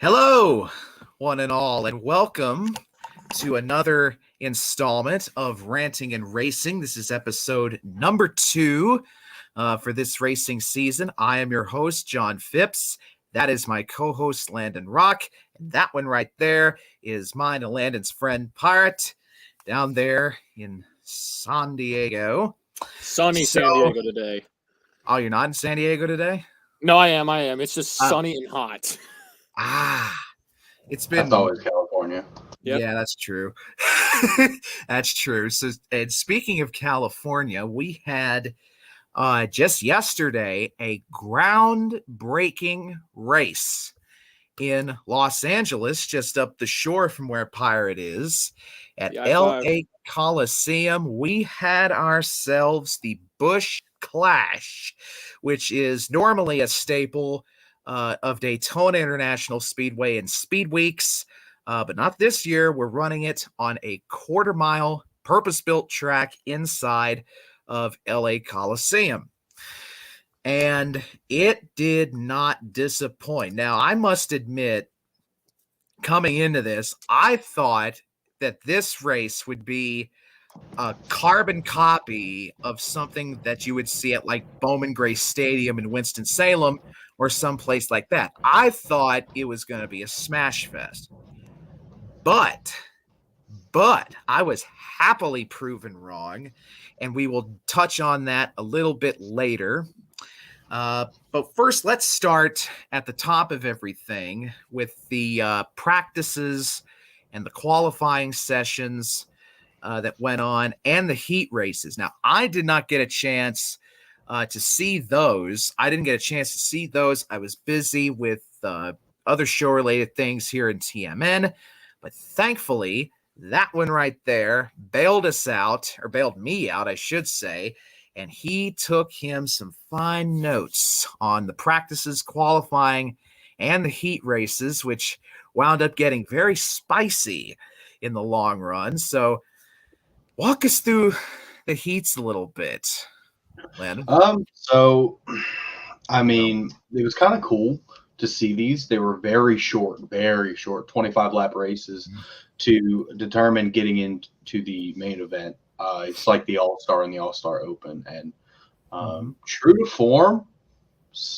Hello, one and all, and welcome to another installment of Ranting and Racing. This is episode number 2 for this racing season. I am your host, Jon Phipps. That is my co-host, Landon Rock. And that one right there is mine and Landon's friend, Pirate, down there in San Diego. Sunny San Diego today. Oh, you're not in San Diego today? No, I am. It's just sunny and hot. It's been... That's always California. Yep. Yeah, that's true. That's true. So, and speaking of California, we had just yesterday a groundbreaking race in Los Angeles, just up the shore from where Pirate is, at LA Coliseum. We had ourselves the Busch Clash, which is normally a staple of Daytona International Speedway and Speedweeks, but not this year. We're running it on a quarter-mile purpose-built track inside of LA Coliseum. And it did not disappoint. Now, I must admit, coming into this, I thought that this race would be a carbon copy of something that you would see at like Bowman Gray Stadium in Winston-Salem or someplace like that. I thought it was going to be a smash fest. But I was happily proven wrong, and we will touch on that a little bit later. But first, let's start at the top of everything with the practices and the qualifying sessions that went on and the heat races. Now, I did not get a chance to see those. I didn't get a chance to see those. I was busy with other show-related things here in TMN. But thankfully, that one right there bailed me out, I should say. And he took him some fine notes on the practices, qualifying, and the heat races, which wound up getting very spicy in the long run. So walk us through the heats a little bit, Landon. It was kind of cool to see these. They were very short, 25-lap races to determine getting into the main event. It's like the All-Star and the All-Star Open. And true to form,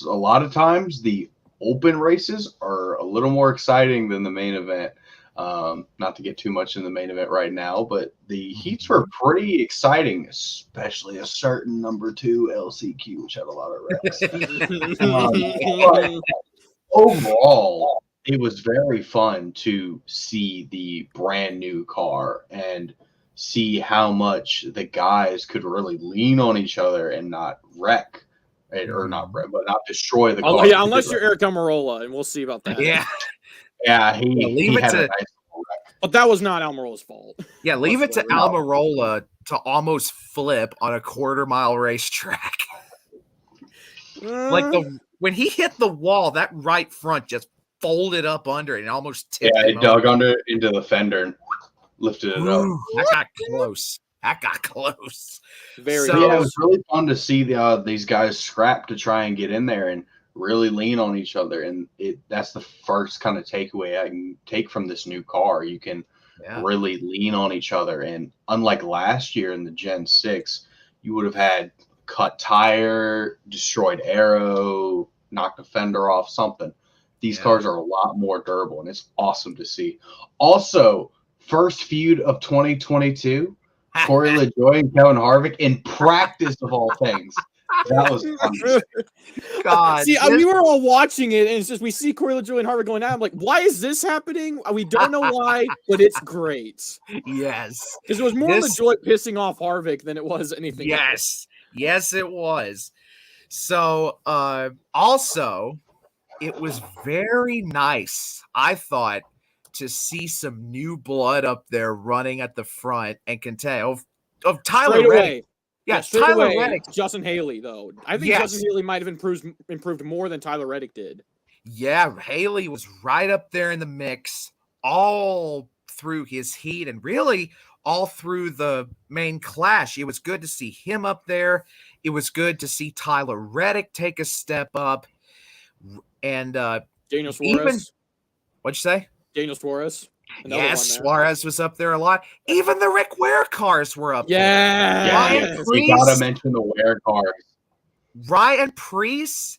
a lot of times the open races are a little more exciting than the main event. Not to get too much in the main event right now, but the heats were pretty exciting, especially a certain number 2 LCQ, which had a lot of wrecks. But overall, it was very fun to see the brand new car and see how much the guys could really lean on each other and not wreck, or not wreck, but not destroy the car. Yeah, unless you're Eric Almirola, and we'll see about that. Yeah, he had a nice wreck. But that was not Almirola's fault. Yeah, leave it to Almirola to almost flip on a quarter-mile racetrack. When he hit the wall, that right front just folded up under it and almost tipped him. Yeah, it dug under into the fender and lifted it up. That got close. Very. So, yeah, it was really fun to see these guys scrap to try and get in there and really lean on each other. And that's the first kind of takeaway I can take from this new car. You can really lean on each other. And unlike last year in the Gen 6, you would have had cut tire, destroyed aero, knocked a fender off, something. These cars are a lot more durable, and it's awesome to see. Also, first feud of 2022, Corey LaJoie and Kevin Harvick in practice of all things. That was fun. God. See, we were all watching it, and it's just we see Corey LaJoie and Harvick going out. I'm like, why is this happening? We don't know why, but it's great. Yes. Because it was more LaJoie pissing off Harvick than it was anything else. Yes, it was. So, also, it was very nice, I thought, to see some new blood up there running at the front and contend of Tyler Reddick. Yes, Tyler Reddick. Justin Haley, though. I think Justin Haley might have improved more than Tyler Reddick did. Yeah, Haley was right up there in the mix all through his heat and really all through the main clash. It was good to see him up there. It was good to see Tyler Reddick take a step up. And Daniel Suarez. What'd you say? Daniel Suarez. Yes, Suarez was up there a lot. Even the Rick Ware cars were up there. Yeah, we gotta mention the Ware cars. Ryan Preece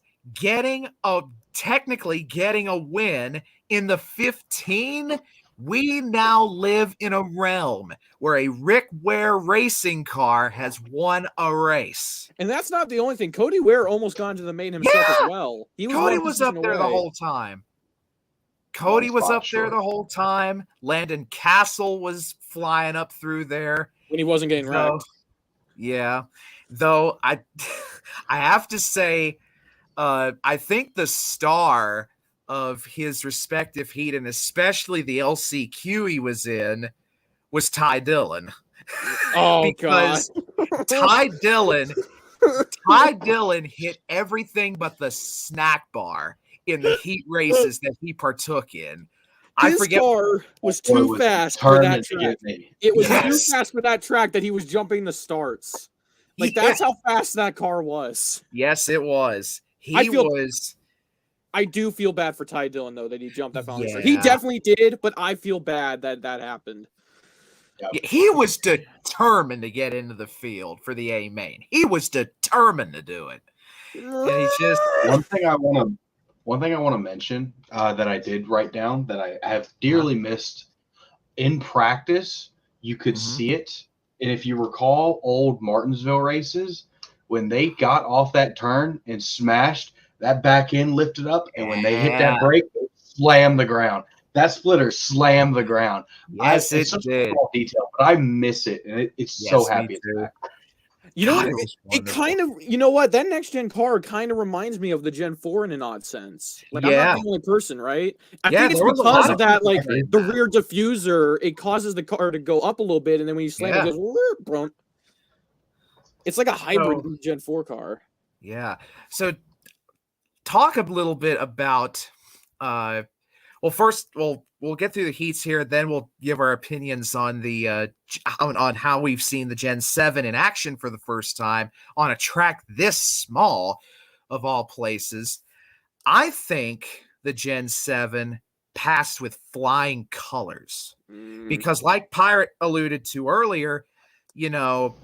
technically getting a win in the 15. We now live in a realm where a Rick Ware racing car has won a race. And that's not the only thing. Cody Ware almost got into the main himself as well. Cody was up there the whole time. Cody was up there the whole time. Landon Castle was flying up through there. When he wasn't getting wrecked. Yeah. Though I have to say, I think the star of his respective heat, and especially the LCQ he was in, was Ty Dillon. Oh, because God. Ty Dillon hit everything but the snack bar in the heat races that he partook in. His car was too fast for that track. It was too fast for that track that he was jumping the starts. Like, that's how fast that car was. Yes, it was. I do feel bad for Ty Dillon, though, that he jumped that final start. He definitely did, but I feel bad that that happened. He was determined to get into the field for the A main. He was determined to do it. And he's just one thing I want to mention that I did write down that I have dearly missed in practice. You could see it, and if you recall old Martinsville races, when they got off that turn and smashed, that back end lifted up, and when they hit that brake, it slammed the ground. That splitter slammed the ground. Yes, it's such a small detail, but I miss it, and it's so happy it's back. You know, it kind of, you know what? That next gen car kind of reminds me of the Gen 4 in an odd sense. Like, I'm not the only person, right? I think it's because of that, like, the rear diffuser, it causes the car to go up a little bit, and then when you slam it, it goes, it's like a hybrid Gen 4 car. Yeah. So, talk a little bit about, first, we'll get through the heats here, then we'll give our opinions on the on how we've seen the Gen 7 in action for the first time on a track this small, of all places. I think the Gen 7 passed with flying colors because, like Pirate alluded to earlier, you know,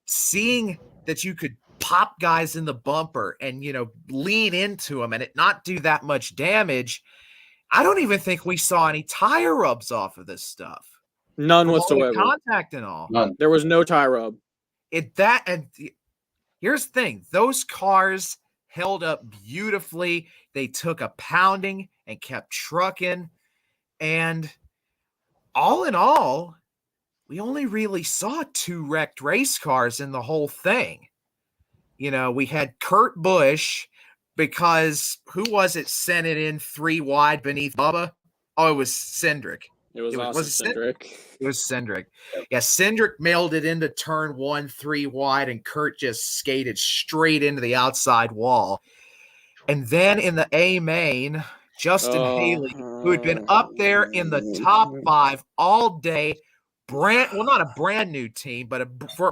seeing that you could pop guys in the bumper and, you know, lean into them and it not do that much damage. I don't even think we saw any tire rubs off of this stuff. None whatsoever. Contact and all. None. There was no tire rub. And here's the thing. Those cars held up beautifully. They took a pounding and kept trucking. And all in all, we only really saw 2 wrecked race cars in the whole thing. You know, we had Kurt Busch, because who was it sent it in 3 wide beneath Bubba? Oh, it was Cindric. It was Cindric. It was Cindric. Yeah, Cindric mailed it into turn 1, 3 wide, and Kurt just skated straight into the outside wall. And then in the A main, Justin Haley, who had been up there in the top 5 all day, not a brand new team, but a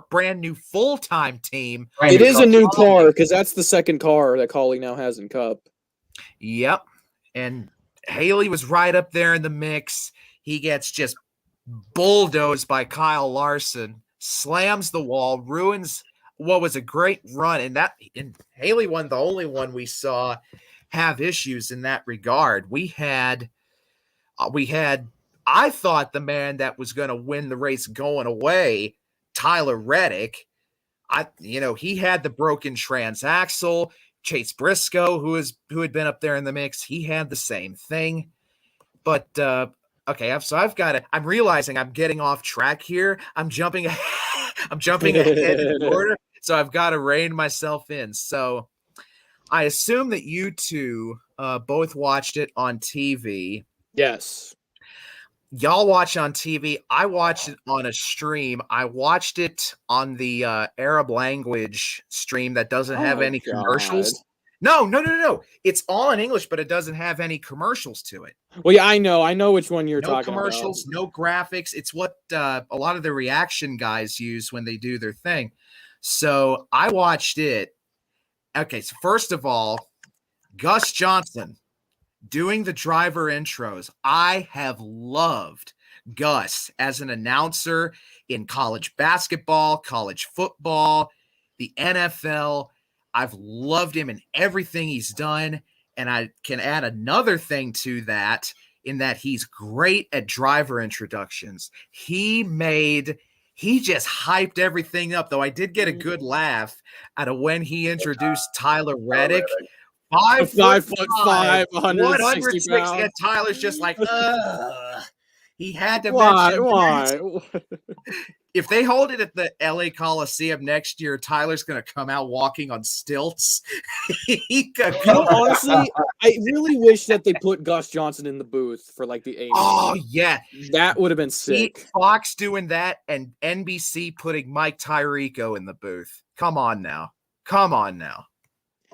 brand new full-time team. It is a new car because that's the second car that Collie now has in Cup. Yep. And Haley was right up there in the mix. He gets just bulldozed by Kyle Larson, slams the wall, ruins what was a great run. And Haley won the only one we saw have issues in that regard. We had I thought the man that was going to win the race going away, Tyler Reddick, he had the broken transaxle. Chase Briscoe, who had been up there in the mix, he had the same thing. But I'm realizing I'm getting off track here. I'm jumping ahead in order, so I've got to rein myself in. So I assume that you two both watched it on TV. Yes. Y'all watch on TV. I watched it on a stream. I watched it on the Arab language stream that doesn't have any commercials. No. It's all in English, but it doesn't have any commercials to it. Well, yeah, I know which one you're talking about. No commercials, no graphics. It's what a lot of the reaction guys use when they do their thing. So I watched it. Okay, so first of all, Gus Johnson doing the driver intros. I have loved Gus as an announcer in college basketball, college football, the NFL. I've loved him in everything he's done. And I can add another thing to that, in that he's great at driver introductions. He just hyped everything up, though I did get a good laugh out of when he introduced Tyler Reddick. 5'5", 160 pounds. And Tyler's just like, ugh. He had to mention why? If they hold it at the LA Coliseum next year, Tyler's going to come out walking on stilts. Honestly, I really wish that they put Gus Johnson in the booth for like the A. Oh, yeah. That would have been sick. Fox doing that and NBC putting Mike Tirico in the booth. Come on now.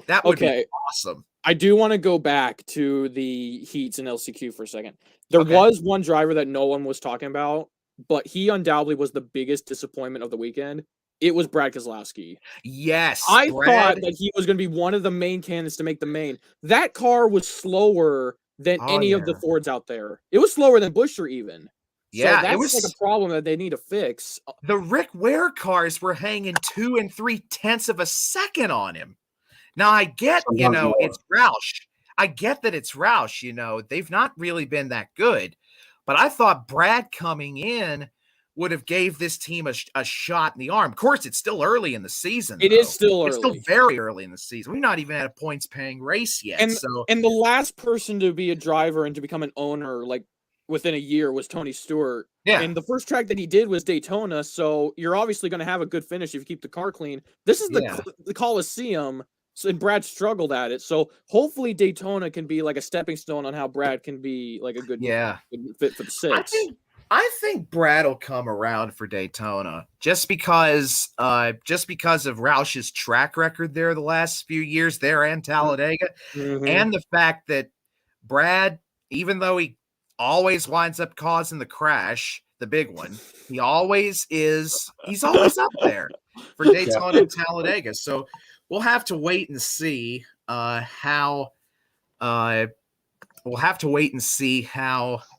That would be awesome. I do want to go back to the heats and LCQ for a second. There was one driver that no one was talking about, but he undoubtedly was the biggest disappointment of the weekend. It was Brad Keselowski. Yes. I thought that he was going to be one of the main candidates to make the main. That car was slower than any of the Fords out there. It was slower than Buescher even. Yeah, so that's like a problem that they need to fix. The Rick Ware cars were hanging 2 3/10 of a second on him. Now, I get, it's Roush. I get that it's Roush. They've not really been that good. But I thought Brad coming in would have gave this team a shot in the arm. Of course, it's still early in the season. It is still early. It's still very early in the season. We've not even had a points-paying race yet. And the last person to be a driver and to become an owner, like, within a year was Tony Stewart. Yeah. And the first track that he did was Daytona, so you're obviously going to have a good finish if you keep the car clean. This is the Coliseum. So, and Brad struggled at it. So hopefully Daytona can be like a stepping stone on how Brad can be like a good fit for the six. I think Brad will come around for Daytona just because of Roush's track record there the last few years there and Talladega, and the fact that Brad, even though he always winds up causing the crash, the big one, he's always up there for Daytona and Talladega. So we'll have to wait and see how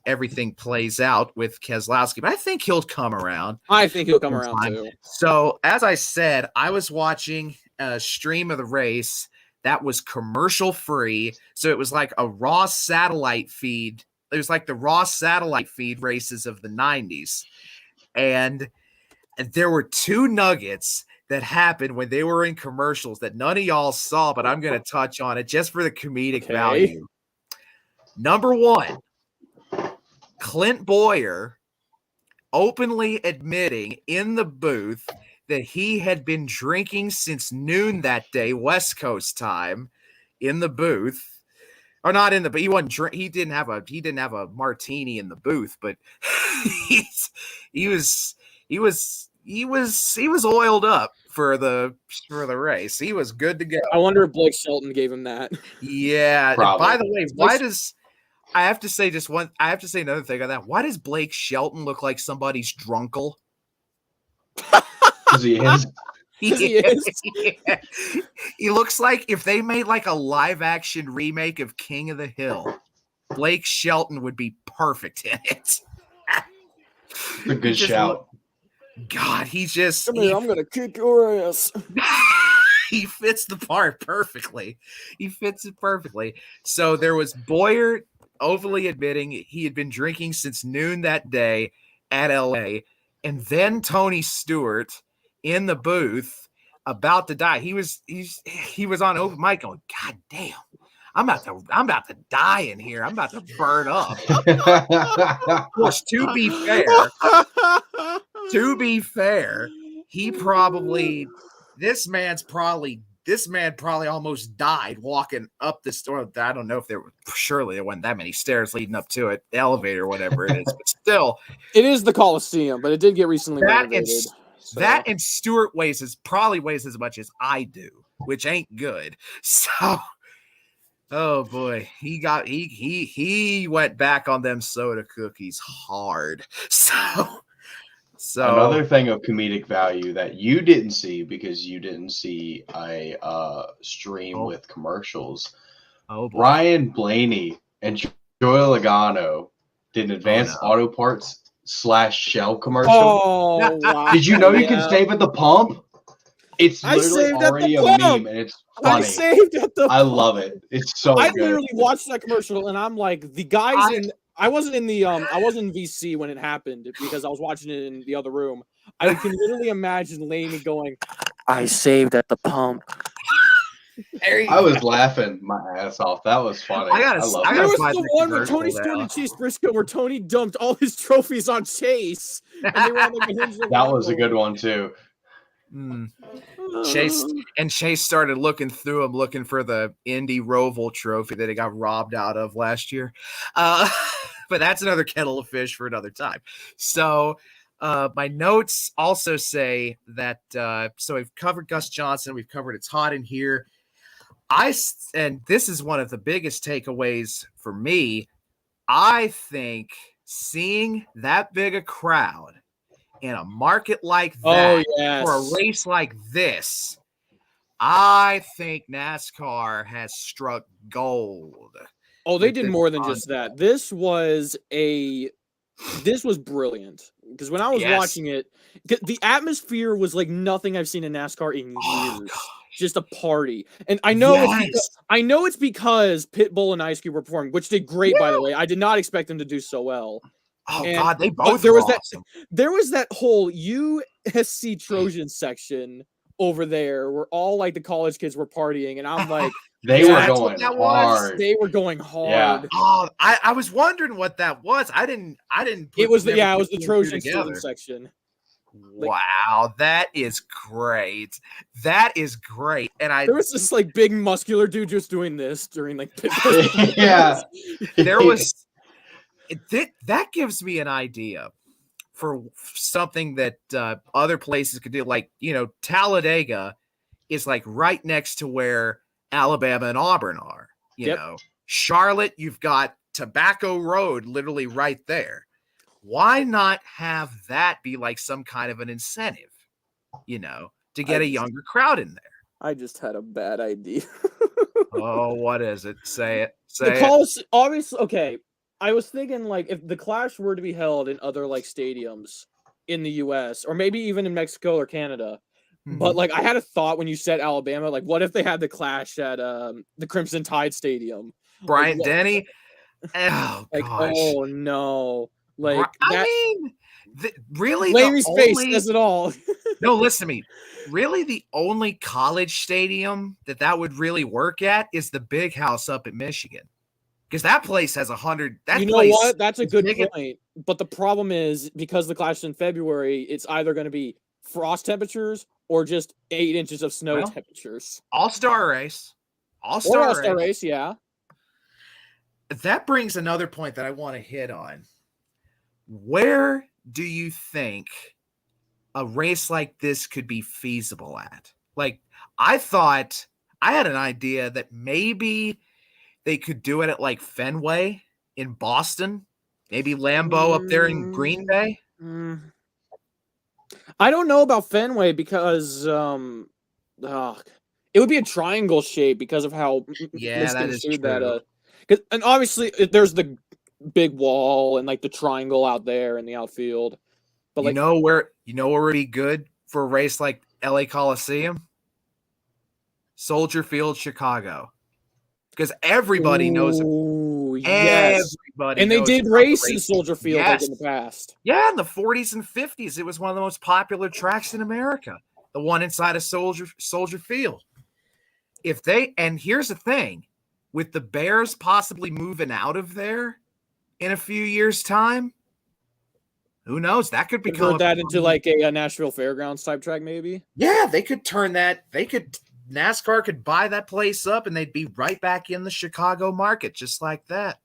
everything plays out with Keselowski. But I think he'll come around. I think he'll come around too. So as I said, I was watching a stream of the race that was commercial free. So it was like a raw satellite feed. It was like the raw satellite feed races of the 90s. And there were 2 nuggets that happened when they were in commercials that none of y'all saw, but I'm going to touch on it just for the comedic value. Number 1, Clint Boyer openly admitting in the booth that he had been drinking since noon that day, West Coast time, in the booth. Or not in the, but he wasn't drink. He didn't have a martini in the booth, but he was oiled up for the race. He was good to go. I wonder if Blake Shelton gave him that. Yeah. By the way, I have to say another thing on that. Why does Blake Shelton look like somebody's drunkle? Because he is. He is. Yeah. He looks like if they made like a live action remake of King of the Hill, Blake Shelton would be perfect in it. A good shout. God, he's just. Come here, I'm gonna kick your ass. He fits the part perfectly. He fits it perfectly. So there was Boyer openly admitting he had been drinking since noon that day at LA, and then Tony Stewart in the booth about to die. He was on open mic going, God damn, I'm about to die in here. I'm about to burn up. Of course, to be fair, this man probably almost died walking up the store. I don't know if there weren't that many stairs leading up to it, the elevator, whatever it is, but still. It is the Coliseum, but it did get recently renovated. That and Stewart probably weighs as much as I do, which ain't good. So, oh boy, he went back on them soda cookies hard. So another thing of comedic value that you didn't see because you didn't see a stream with commercials. Oh boy. Ryan Blaney and Joey Logano did an Advanced Auto Parts / Shell commercial. Oh, wow. Did you know you can save at the pump? It's literally already a meme, and it's funny. I saved at the pump. I love it. It's so good. I literally watched that commercial, and I'm like, the guys I wasn't in VC when it happened because I was watching it in the other room. I can literally imagine Laney going, "I saved at the pump." I was laughing my ass off. That was funny. There was the one with Tony Stewart and Chase Briscoe where Tony dumped all his trophies on Chase. And they were on that was a good one too. Chase started looking through him, looking for the Indy Roval trophy that he got robbed out of last year. But that's another kettle of fish for another time. So my notes also say that so we've covered Gus Johnson, we've covered It's Hot in Here. And this is one of the biggest takeaways for me. I think seeing that big a crowd in a market like that for a race like this, I think NASCAR has struck gold. Oh, they did more than just that. This was brilliant because when I was watching it, the atmosphere was like nothing I've seen in NASCAR in years. Just a party. And I know it's because Pitbull and Ice Cube were performing, which did great, by the way. I did not expect them to do so well. Oh, God, they both were awesome. There was that whole USC Trojan section over there where all like the college kids were partying, and I'm like, they were going hard. They were going hard. Yeah. Oh, I was wondering what that was. I didn't. It was the Trojan section. Wow, that is great. That is great. And there was this like big muscular dude just doing this during like yeah. There was that gives me an idea for something that other places could do. Like, Talladega is like right next to where Alabama and Auburn are. You know, Charlotte, you've got Tobacco Road literally right there. Why not have that be like some kind of an incentive, to get a younger crowd in there? I just had a bad idea. Oh, what is it? Say it. Obviously, okay. I was thinking like if the Clash were to be held in other like stadiums in the US or maybe even in Mexico or Canada. But like I had a thought when you said Alabama, like what if they had the Clash at the Crimson Tide Stadium? Bryant Denny? Oh, like, gosh. Oh no. Like really, Larry's face says it all. No, listen to me. Really, the only college stadium that would really work at is the Big House up in Michigan, because that place has 100. You know what? That's a good point. But the problem is because the Clash is in February, it's either going to be frost temperatures or just 8 inches of snow temperatures. All-star race, race, yeah. That brings another point that I want to hit on. Where do you think a race like this could be feasible at? Like, I thought I had an idea that maybe they could do it at like Fenway in Boston, maybe Lambeau up there in Green Bay. I don't know about Fenway because it would be a triangle shape because of how that is true. And obviously there's the big wall and like the triangle out there in the outfield. But like, where would be good for a race like LA Coliseum? Soldier Field, Chicago. Because everybody knows it. Yes. Everybody and they did race in Soldier Field like in the past. Yeah, in the 40s and 50s. It was one of the most popular tracks in America. The one inside of Soldier Field. And here's the thing, with the Bears possibly moving out of there in a few years' time, who knows? That could become into like a Nashville Fairgrounds type track, maybe. Yeah, they could turn that. NASCAR could buy that place up, and they'd be right back in the Chicago market, just like that.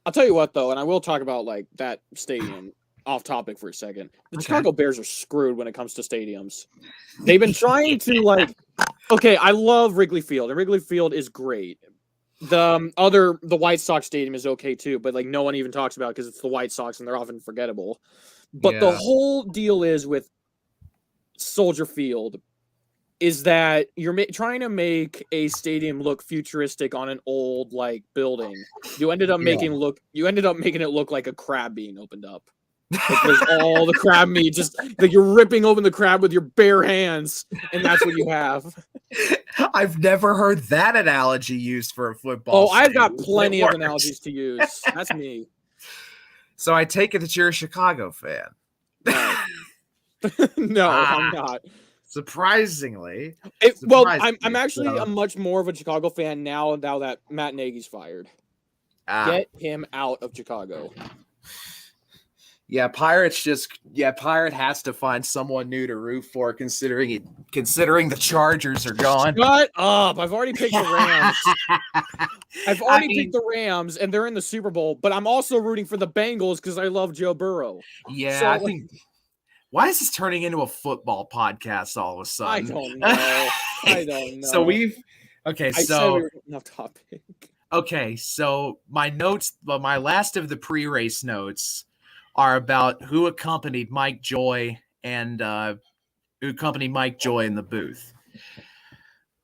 I'll tell you what, though, and I will talk about like that stadium off topic for a second. The Chicago Bears are screwed when it comes to stadiums. They've been trying to like. Okay, I love Wrigley Field, and Wrigley Field is great. The White Sox stadium is okay too, but like no one even talks about it because it's the White Sox and they're often forgettable. But the whole deal is with Soldier Field. is that you're trying to make a stadium look futuristic on an old like building. You ended up making it look like a crab being opened up. Like there's all the crab meat, just like you're ripping open the crab with your bare hands, and that's what you have. I've never heard that analogy used for a football. Oh, I've got plenty of analogies to use. That's me. So I take it that you're a Chicago fan. No, I'm not. Surprisingly. Well, I'm actually a much more of a Chicago fan now that Matt Nagy's fired. Get him out of Chicago. Yeah, Pirate has to find someone new to root for, considering the Chargers are gone. Shut up! I've already picked the Rams. Picked the Rams, and they're in the Super Bowl. But I'm also rooting for the Bengals because I love Joe Burrow. Yeah, so, I think. Why is this turning into a football podcast all of a sudden? I don't know. So I said we were enough topic. Okay, so my last of the pre-race notes are about who accompanied Mike Joy in the booth.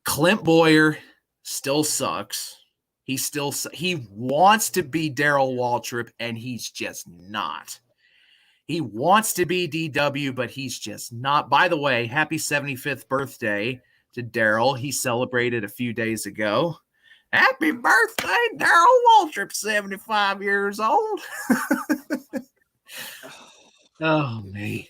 Clint Boyer still sucks. He wants to be Darrell Waltrip, and he's just not. He wants to be DW, but he's just not. By the way, happy 75th birthday to Darrell. He celebrated a few days ago. Happy birthday, Darrell Waltrip, 75 years old. Oh, me.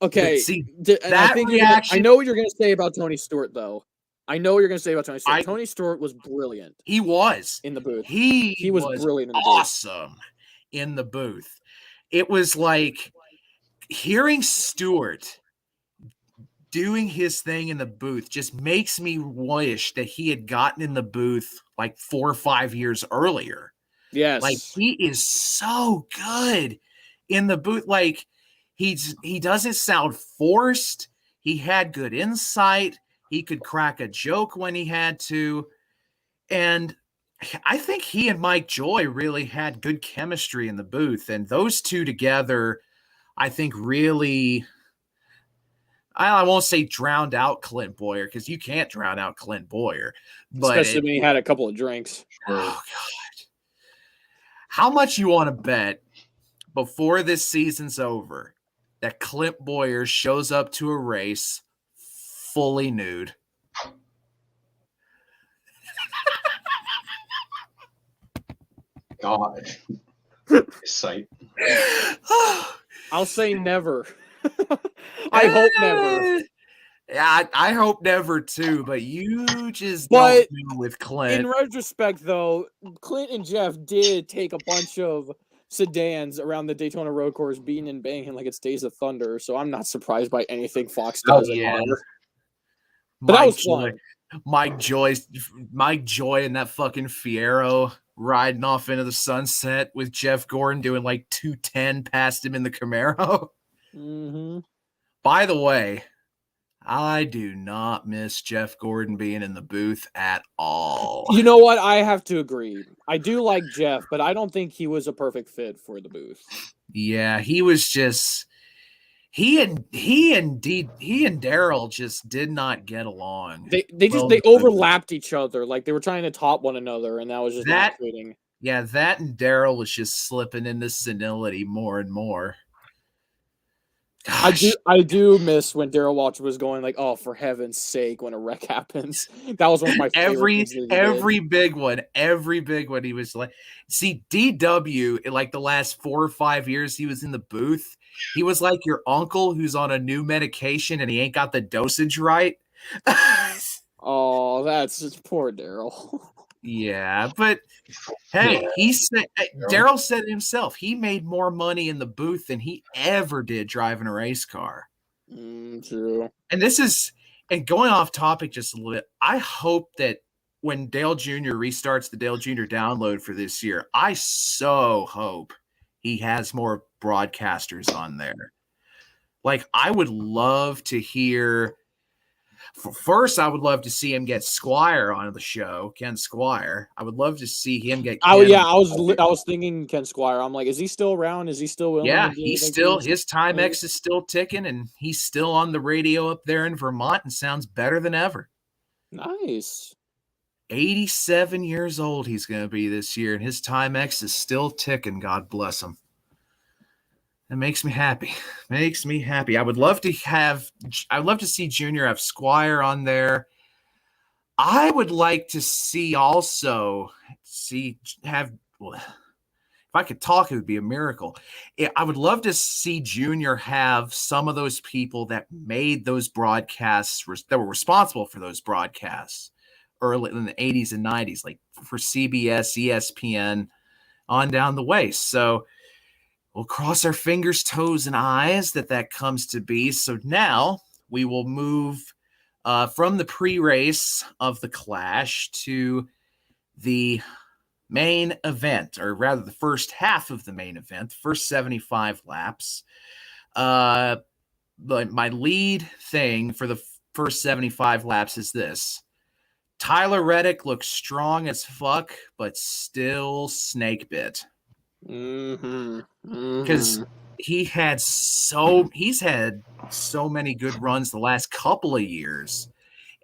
Okay. See, I know what you're going to say about Tony Stewart, though. Tony Stewart was brilliant. He was. In the booth. He was brilliant in the awesome booth. In the booth. It was like hearing Stewart doing his thing in the booth just makes me wish that he had gotten in the booth like 4 or 5 years earlier. Yes. Like he is so good in the booth. Like he doesn't sound forced. He had good insight. He could crack a joke when he had to. And I think he and Mike Joy really had good chemistry in the booth. And those two together, I think really, I won't say drowned out Clint Boyer, because you can't drown out Clint Boyer. But especially when he had a couple of drinks. Oh, God. How much you want to bet before this season's over that Clint Boyer shows up to a race fully nude? God. Sight. I'll say never. I hope never. Yeah, I hope never too, but you just don't know with Clint. In retrospect, though, Clint and Jeff did take a bunch of sedans around the Daytona road course, beating and banging like it's Days of Thunder, so I'm not surprised by anything Fox does anymore. But that was fun. Mike Joy and that fucking Fiero riding off into the sunset with Jeff Gordon doing like 210 past him in the Camaro. Mm-hmm. By the way, I do not miss Jeff Gordon being in the booth at all. You know what? I have to agree. I do like Jeff, but I don't think he was a perfect fit for the booth. Yeah, he was just he and Darrell just did not get along. They overlapped each other, like they were trying to top one another, and that was just not fitting. Yeah, that and Darrell was just slipping into senility more and more. Gosh. I do miss when Darrell Waltrip was going like, "Oh, for heaven's sake!" when a wreck happens. That was one of my favorite every big one. He was like, see, DW in like the last 4 or 5 years he was in the booth. He was like your uncle who's on a new medication and he ain't got the dosage right. Oh, that's just poor Darrell. Yeah, but hey, Darrell said it himself. He made more money in the booth than he ever did driving a race car. True. And going off topic just a little bit, I hope that when Dale Jr. restarts the Dale Jr. download for this year, I so hope he has more broadcasters on there. Like, I would love to hear First, I would love to see him get Squire on the show, Ken Squire. I would love to see him get. Oh yeah, I was thinking Ken Squire. I'm like, is he still around? Is he still willing? Yeah, to do he's like still these? his Timex is still ticking, and he's still on the radio up there in Vermont, and sounds better than ever. Nice. 87 years old he's going to be this year, and his Timex is still ticking. God bless him. It makes me happy. Makes me happy. I'd love to see Junior have Squire on there. I would like to see also if I could talk, it would be a miracle. I would love to see Junior have some of those people that made those broadcasts, that were responsible for those broadcasts early in the 80s and 90s, like for CBS, ESPN, on down the way. So we'll cross our fingers, toes, and eyes that comes to be. So now we will move from the pre-race of the Clash to the main event, or rather the first half of the main event, the first 75 laps. But my lead thing for the first 75 laps is this. Tyler Reddick looks strong as fuck, but still snake bit. Because he's had so many good runs the last couple of years,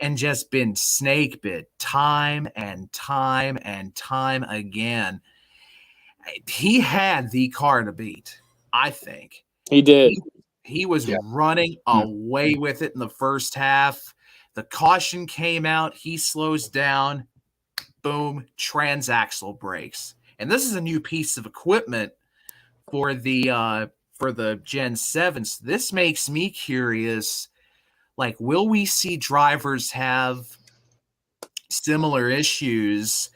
and just been snake bit time and time and time again. He had the car to beat, I think. He did. He was running away with it in the first half. The caution came out. He slows down. Boom, transaxle brakes. And this is a new piece of equipment for the Gen 7. So this makes me curious. Like, will we see drivers have similar issues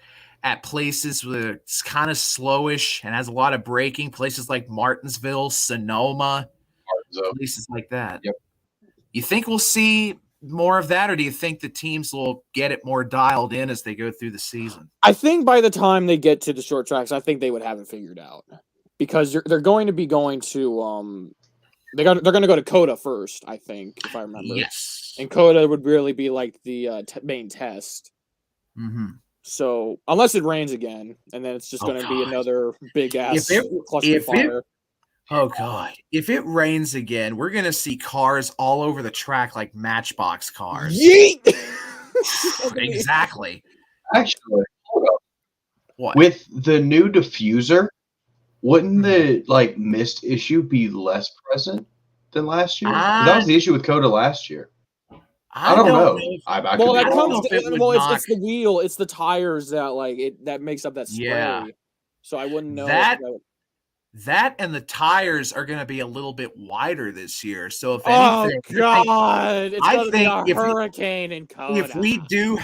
at places where it's kind of slowish and has a lot of braking, places like Martinsville, Sonoma, places like that? Yep. You think we'll see more of that, or do you think the teams will get it more dialed in as they go through the season? I think by the time they get to the short tracks, I think they would have it figured out, because they're going to be going to they're going to go to Coda first, I think, if I remember. Yes. And Coda would really be like the main test. Mm-hmm. So unless it rains again, and then it's just going to be another big ass cluster fire. Oh God! If it rains again, we're gonna see cars all over the track like Matchbox cars. Yeet! Exactly. Actually, hold up. What? With the new diffuser, wouldn't the mist issue be less present than last year? That was the issue with Coda last year. I don't know. It's the wheel, it's the tires that makes up that spray. Yeah. So I wouldn't know that and the tires are going to be a little bit wider this year. So if anything, it's going to be a hurricane in Coda. If we do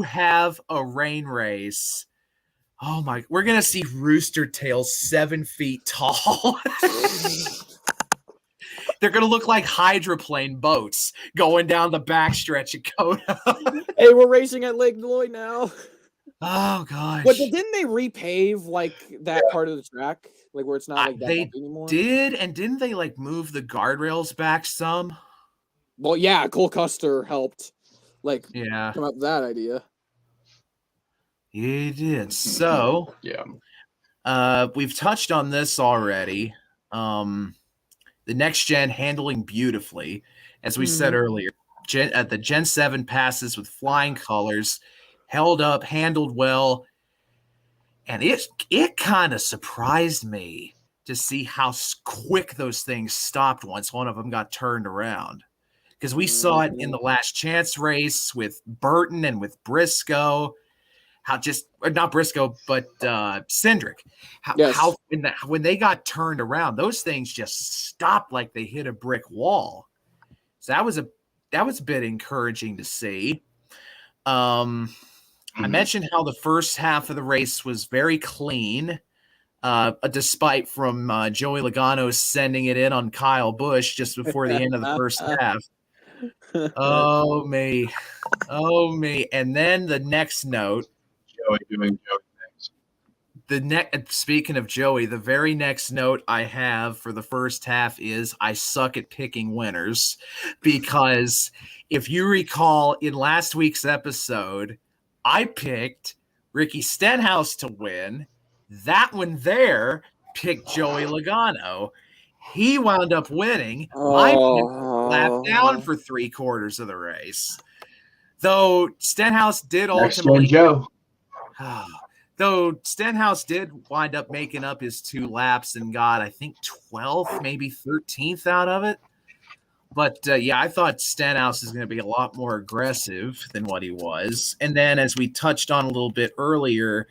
have a rain race, oh my, we're going to see rooster tails 7 feet tall. They're going to look like hydroplane boats going down the backstretch of Coda. Hey, we're racing at Lake Lloyd now. Oh gosh! But didn't they repave that part of the track, where it's not that anymore? Did, and didn't they move the guardrails back some? Well, yeah, Cole Custer helped, come up with that idea. He did. So we've touched on this already. The next gen handling beautifully, as we said earlier. The Gen 7 passes with flying colors. Held up, handled well, and it kind of surprised me to see how quick those things stopped once one of them got turned around. Because we saw it in the last chance race with Burton and with Briscoe, not Briscoe, but Cindric. How when they got turned around, those things just stopped like they hit a brick wall. So that was a bit encouraging to see. I mentioned how the first half of the race was very clean, despite from Joey Logano sending it in on Kyle Busch just before the end of the first half. Oh, me. And then the next note. Joey doing Joey things. Speaking of Joey, the very next note I have for the first half is I suck at picking winners, because if you recall in last week's episode, I picked Ricky Stenhouse to win. That one there picked Joey Logano. He wound up winning. My pick was lapped down for 3/4 of the race. Though Stenhouse did ultimately Joe. Though Stenhouse did wind up making up his 2 laps and got, I think, 12th, maybe 13th out of it. But, yeah, I thought Stenhouse is going to be a lot more aggressive than what he was. And then, as we touched on a little bit earlier,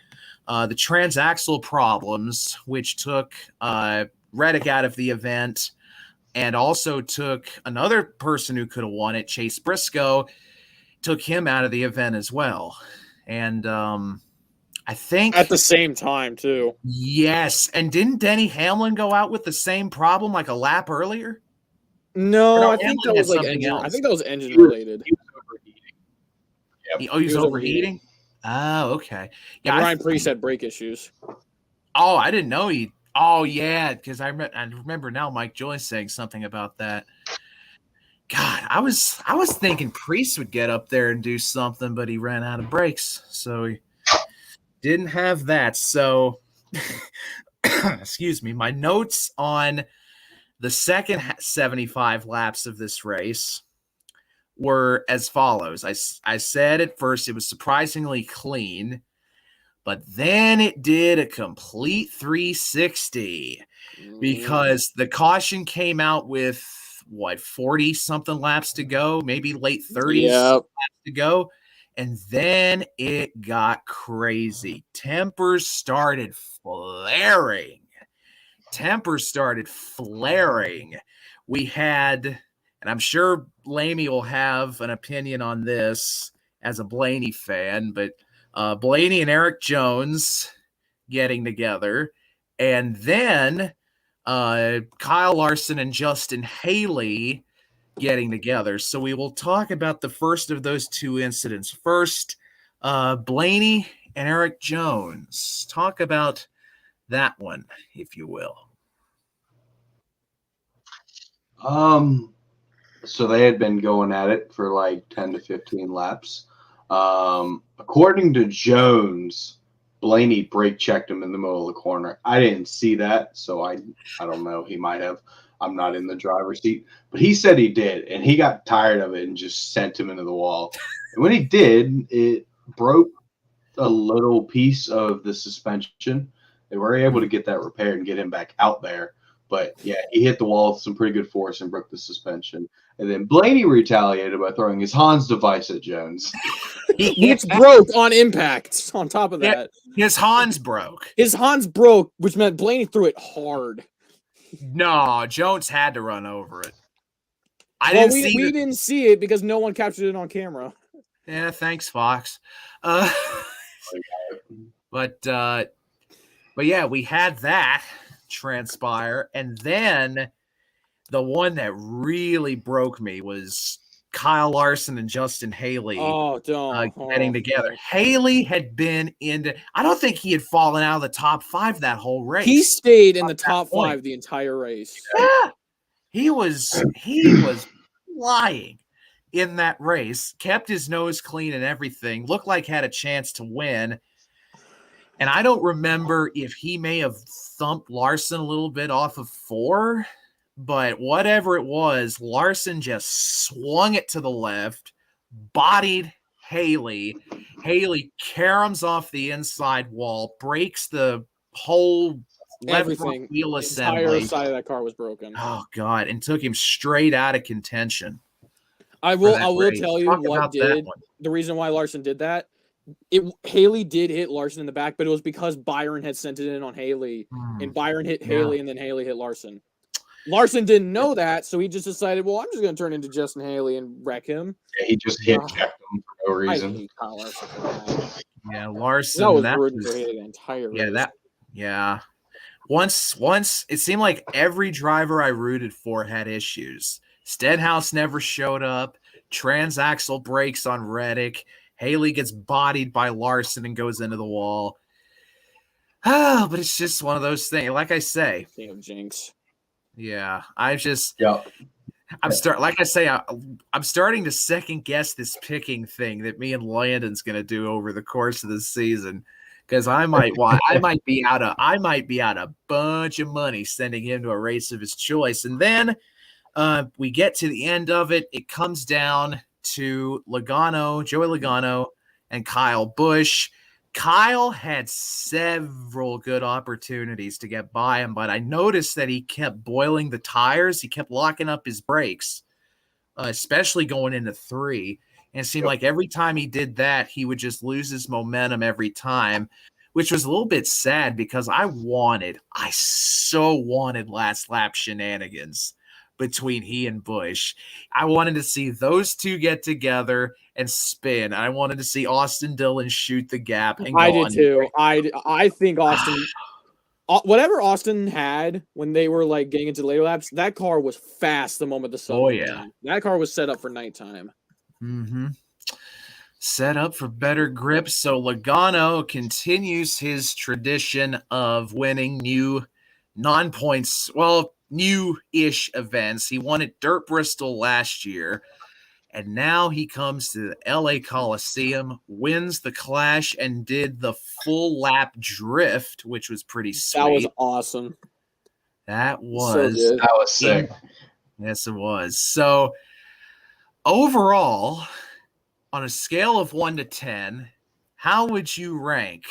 the transaxle problems, which took Reddick out of the event and also took another person who could have won it, Chase Briscoe, took him out of the event as well. And I think at the same time too. Yes, and didn't Denny Hamlin go out with the same problem like a lap earlier? No, I think that was like engine. I think that was engine related. He was overheating. Yep. He was overheating. Oh, okay. Yeah, Ryan Preece had brake issues. Oh, I didn't know he. Oh, yeah, because I remember now. Mike Joyce saying something about that. God, I was thinking Preece would get up there and do something, but he ran out of brakes, so he didn't have that. So, excuse me. My notes on the second 75 laps of this race were as follows. I said at first it was surprisingly clean, but then it did a complete 360 because the caution came out with 40-something laps to go, maybe late 30s laps to go. And then it got crazy. Tempers started flaring. We had, and I'm sure Blaney will have an opinion on this as a Blaney fan, but Blaney and Eric Jones getting together, and then Kyle Larson and Justin Haley getting together. So we will talk about the first of those 2 incidents. First, Blaney and Eric Jones. Talk about that one, if you will. So they had been going at it for like 10 to 15 laps. According to Jones, Blaney brake checked him in the middle of the corner. I didn't see that, so I don't know. He might have. I'm not in the driver's seat, but he said he did, and he got tired of it and just sent him into the wall. And when he did, it broke a little piece of the suspension. They were able to get that repaired and get him back out there. But yeah, he hit the wall with some pretty good force and broke the suspension. And then Blaney retaliated by throwing his Hans device at Jones. Which broke on impact. On top of that, his Hans broke. Which meant Blaney threw it hard. No, Jones had to run over it. We didn't see it because no one captured it on camera. Yeah, thanks, Fox. But yeah, we had that transpire, and then the one that really broke me was Kyle Larson and Justin Haley getting together. Haley had been I don't think he had fallen out of the top 5 that whole race. He stayed in the top 5 the entire race. Yeah. He was flying in that race, kept his nose clean and everything, looked like had a chance to win. And I don't remember if he may have thumped Larson a little bit off of 4, but whatever it was, Larson just swung it to the left, bodied Haley. Haley caroms off the inside wall, breaks the whole left front wheel assembly. The entire side of that car was broken. Oh, God, and took him straight out of contention. I will tell you the reason why Larson did that. Haley did hit Larson in the back, but it was because Byron had sent it in on Haley, and Byron hit Haley, and then Haley hit Larson. Larson didn't know that, so he just decided, well, I'm just going to turn into Justin Haley and wreck him. Yeah, he just hit checked him for no reason. I hate Kyle Larson for that. Yeah, Larson. That was rude for the entire race. Yeah. Once it seemed like every driver I rooted for had issues. Stenhouse never showed up. Transaxle breaks on Reddick. Haley gets bodied by Larson and goes into the wall. Oh, but it's just one of those things. Like I say, Jinx. Yeah, I'm starting to second guess this picking thing that me and Landon's going to do over the course of the season, because I might be out a bunch of money sending him to a race of his choice, and then we get to the end of it. It comes down to Joey Logano, and Kyle Busch. Kyle had several good opportunities to get by him, but I noticed that he kept boiling the tires. He kept locking up his brakes, especially going into 3. And it seemed like every time he did that, he would just lose his momentum every time, which was a little bit sad because I so wanted last lap shenanigans between he and Busch. I wanted to see those two get together and spin. I wanted to see Austin Dillon shoot the gap and go I did too. I think Austin whatever Austin had when they were like getting into later laps, that car was fast the moment the sun went down. That car was set up for nighttime. Mm-hmm. Set up for better grip. So Logano continues his tradition of winning new non-points, new-ish events. He won at Dirt Bristol last year, and now he comes to the LA Coliseum, wins the Clash, and did the full lap drift, which was pretty sweet. That was awesome. That was sick. Yes, it was. So overall, on a scale of 1 to 10, how would you rank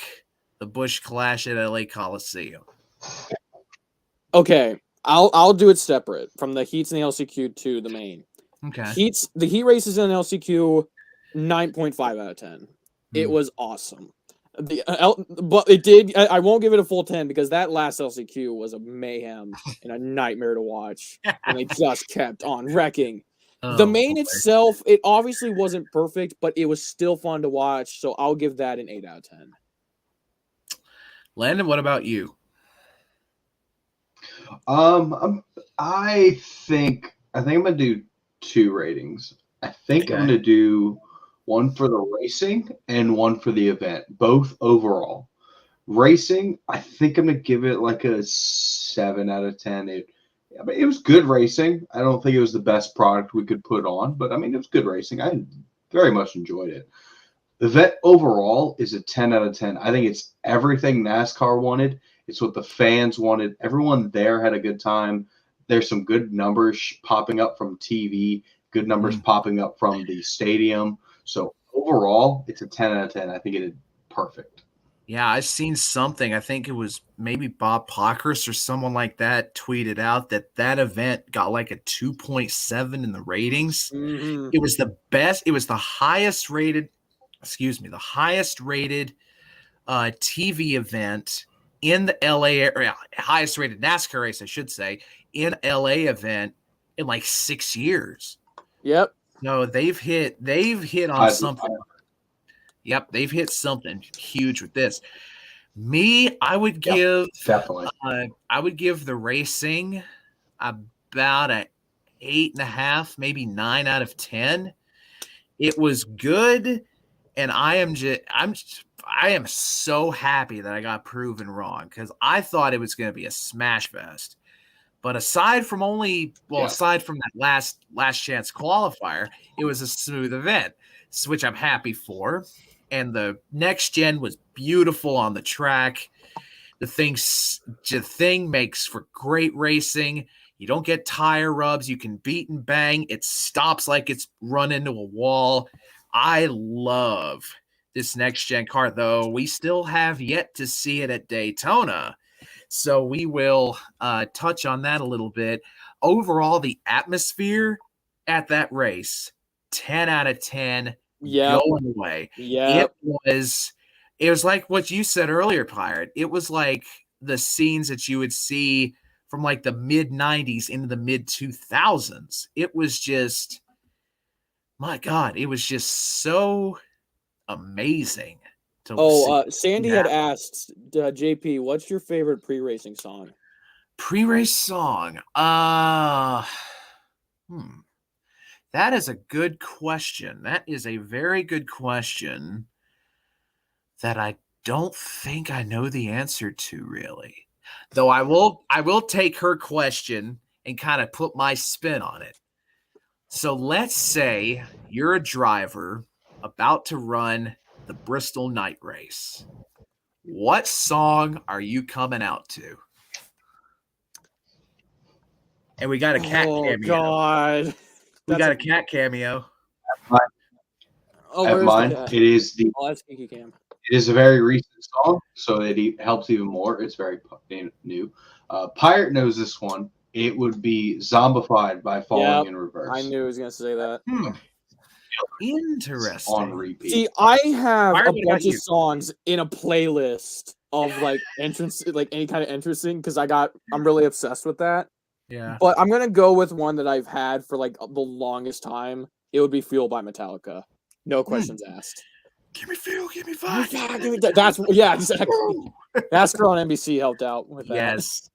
the Busch Clash at LA Coliseum? Okay, I'll do it separate from the heats and the LCQ to the main. Okay. The heat races in LCQ, 9.5 out of 10. It was awesome. But it did. I won't give it a full 10 because that last LCQ was a mayhem and a nightmare to watch, and they just kept on wrecking. The main itself, it obviously wasn't perfect, but it was still fun to watch. So I'll give that an 8 out of 10. Landon, what about you? I think I'm gonna do 2 ratings. I think I'm gonna do one for the racing and one for the event, both overall. Racing, I think I'm gonna give it like a 7 out of 10. It was good racing. I don't think it was the best product we could put on, but I mean, it was good racing. I very much enjoyed it. The event overall is a 10 out of 10. I think it's everything NASCAR wanted. It's what the fans wanted. Everyone there had a good time. There's some good numbers popping up from TV, good numbers popping up from the stadium. So overall, it's a 10 out of 10. I think it is perfect. Yeah, I've seen something. I think it was maybe Bob Pockrass or someone like that tweeted out that event got like a 2.7 in the ratings. Mm-hmm. It was the best. It was the highest rated TV event in the LA area, highest rated NASCAR race, I should say, in LA event in like 6 years. Yep. No, they've hit on something. Yep, they've hit something huge with this. Me, I would give definitely. I would give the racing about a 8.5, maybe 9 out of 10. It was good, and I am so happy that I got proven wrong because I thought it was going to be a smash fest. But aside from that last chance qualifier, it was a smooth event, which I'm happy for. And the next gen was beautiful on the track. The thing makes for great racing. You don't get tire rubs. You can beat and bang. It stops like it's run into a wall. I love this next gen car, though we still have yet to see it at Daytona. So we will touch on that a little bit. Overall, the atmosphere at that race, 10 out of 10, going away. Yeah, it was like what you said earlier, Pirate. It was like the scenes that you would see from like the mid 90s into the mid 2000s. It was just, my God, it was just so amazing. Sandy had asked JP, what's your favorite pre-racing song? Pre-race song. That is a good question. That is a very good question that I don't think I know the answer to, really. Though I will take her question and kind of put my spin on it. So let's say you're a driver about to run the Bristol night race. What song are you coming out to? And we got a cat cameo. Oh, God. We got a cat cameo. At mine, it is the. Oh, that's Kinky Cam. It is a very recent song, so it helps even more. It's very new. Pirate knows this one. It would be "Zombified" by Falling in Reverse. I knew he was going to say that. Interesting. On repeat. See, I have a bunch of songs in a playlist of like entrance, like any kind of interesting, because I'm really obsessed with that. Yeah. But I'm gonna go with one that I've had for like the longest time. It would be "Fuel" by Metallica. No questions asked. Give me fuel, give me fire. That's exactly. Master on NBC helped out with that. Yes.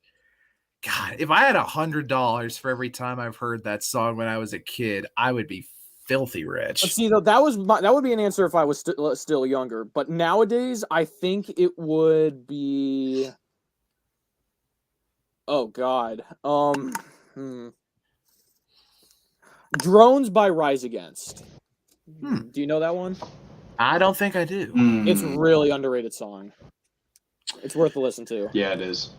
God, if I had $100 for every time I've heard that song when I was a kid, I would be filthy rich. But see, though, that would be an answer if I was still younger. But nowadays, I think it would be. Oh God. Drones by Rise Against. Do you know that one? I don't think I do. It's a really underrated song. It's worth a listen to. Yeah, it is.